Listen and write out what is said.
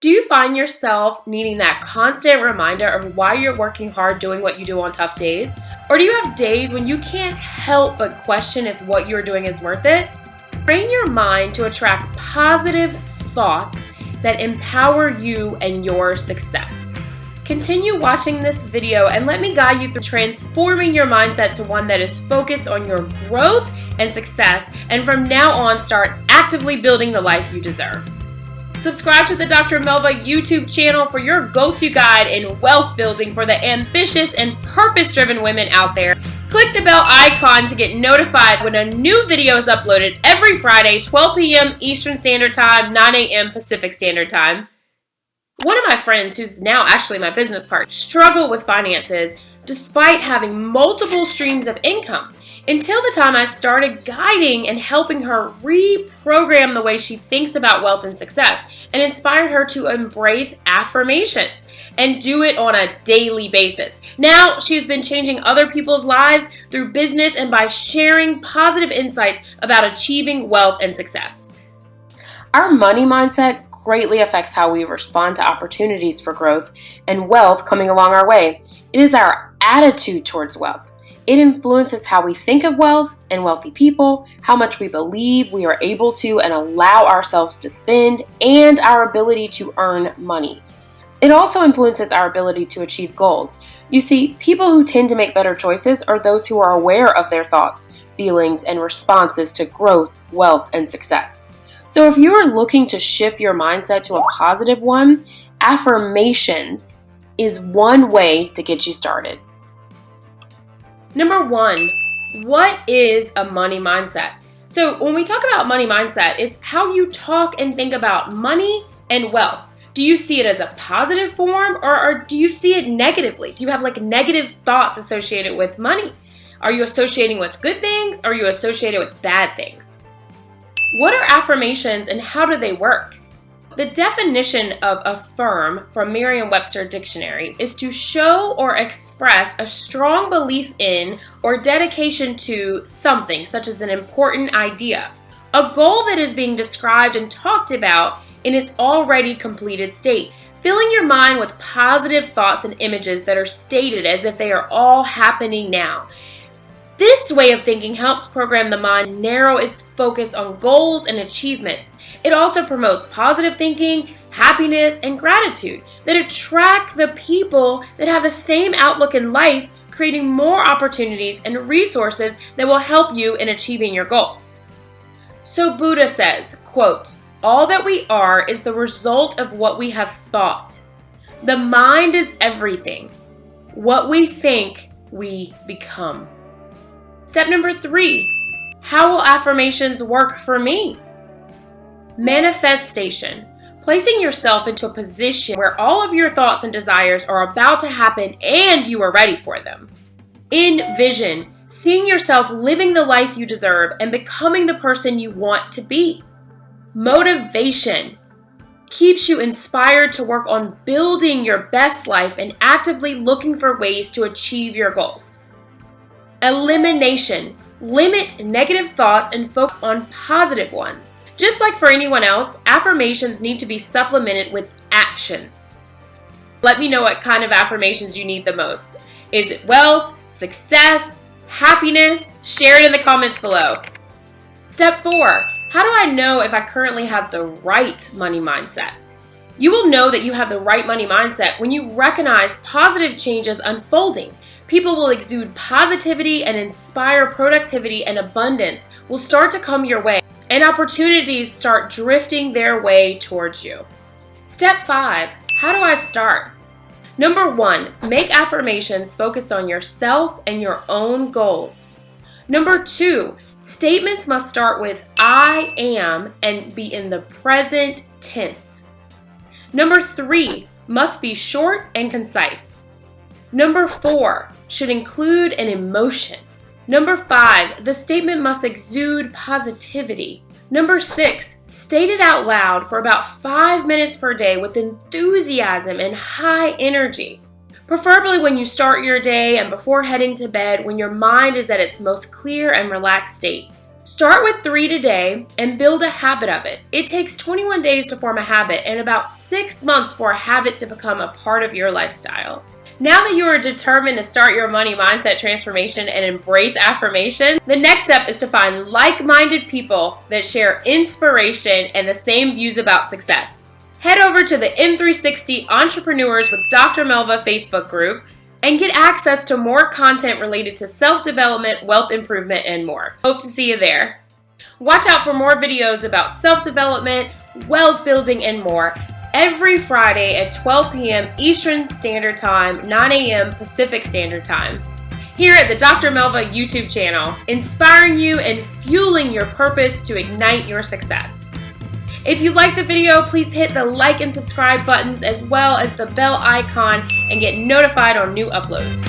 Do you find yourself needing that constant reminder of why you're working hard doing what you do on tough days? Or do you have days when you can't help but question if what you're doing is worth it? Train your mind to attract positive thoughts that empower you and your success. Continue watching this video and let me guide you through transforming your mindset to one that is focused on your growth and success, and from now on start actively building the life you deserve. Subscribe to the Dr. Melva YouTube channel for your go-to guide in wealth building for the ambitious and purpose-driven women out there. Click the bell icon to get notified when a new video is uploaded every Friday, 12 p.m. Eastern Standard Time, 9 a.m. Pacific Standard Time. One of my friends, who's now actually my business partner, struggled with finances despite having multiple streams of income, until the time I started guiding and helping her reprogram the way she thinks about wealth and success, and inspired her to embrace affirmations and do it on a daily basis. Now she's been changing other people's lives through business and by sharing positive insights about achieving wealth and success. Our money mindset greatly affects how we respond to opportunities for growth and wealth coming along our way. It is our attitude towards wealth. It influences how we think of wealth and wealthy people, how much we believe we are able to and allow ourselves to spend, and our ability to earn money. It also influences our ability to achieve goals. You see, people who tend to make better choices are those who are aware of their thoughts, feelings, and responses to growth, wealth, and success. So if you are looking to shift your mindset to a positive one, affirmations is one way to get you started. Number 1, what is a money mindset? So when we talk about money mindset, it's how you talk and think about money and wealth. Do you see it as a positive form or do you see it negatively? Do you have negative thoughts associated with money? Are you associating with good things or are you associated with bad things? What are affirmations and how do they work? The definition of affirm from Merriam-Webster Dictionary is to show or express a strong belief in or dedication to something, such as an important idea, a goal that is being described and talked about in its already completed state, filling your mind with positive thoughts and images that are stated as if they are all happening now. This way of thinking helps program the mind narrow its focus on goals and achievements. It also promotes positive thinking, happiness, and gratitude that attract the people that have the same outlook in life, creating more opportunities and resources that will help you in achieving your goals. So Buddha says, quote, "All that we are is the result of what we have thought. The mind is everything. What we think, we become." Step number 3, how will affirmations work for me? Manifestation, placing yourself into a position where all of your thoughts and desires are about to happen and you are ready for them. Envision, seeing yourself living the life you deserve and becoming the person you want to be. Motivation, keeps you inspired to work on building your best life and actively looking for ways to achieve your goals. Elimination, limit negative thoughts and focus on positive ones. Just like for anyone else, affirmations need to be supplemented with actions. Let me know what kind of affirmations you need the most. Is it wealth, success, happiness? Share it in the comments below. Step 4, how do I know if I currently have the right money mindset? You will know that you have the right money mindset when you recognize positive changes unfolding. People will exude positivity and inspire productivity, and abundance will start to come your way, and opportunities start drifting their way towards you. Step 5, how do I start? Number 1, make affirmations focused on yourself and your own goals. Number 2, statements must start with I am and be in the present tense. Number 3, must be short and concise. Number 4, should include an emotion. Number 5, the statement must exude positivity. Number 6, state it out loud for about 5 minutes per day with enthusiasm and high energy. Preferably when you start your day and before heading to bed when your mind is at its most clear and relaxed state. Start with 3 today and build a habit of it. It takes 21 days to form a habit and about 6 months for a habit to become a part of your lifestyle. Now that you are determined to start your money mindset transformation and embrace affirmation, the next step is to find like-minded people that share inspiration and the same views about success. Head over to the M360 Entrepreneurs with Dr. Melva Facebook group and get access to more content related to self-development, wealth improvement, and more. Hope to see you there. Watch out for more videos about self-development, wealth building, and more every Friday at 12 p.m. Eastern Standard Time, 9 a.m. Pacific Standard Time, here at the Dr. Melva YouTube channel, inspiring you and fueling your purpose to ignite your success. If you like the video, please hit the like and subscribe buttons as well as the bell icon and get notified on new uploads.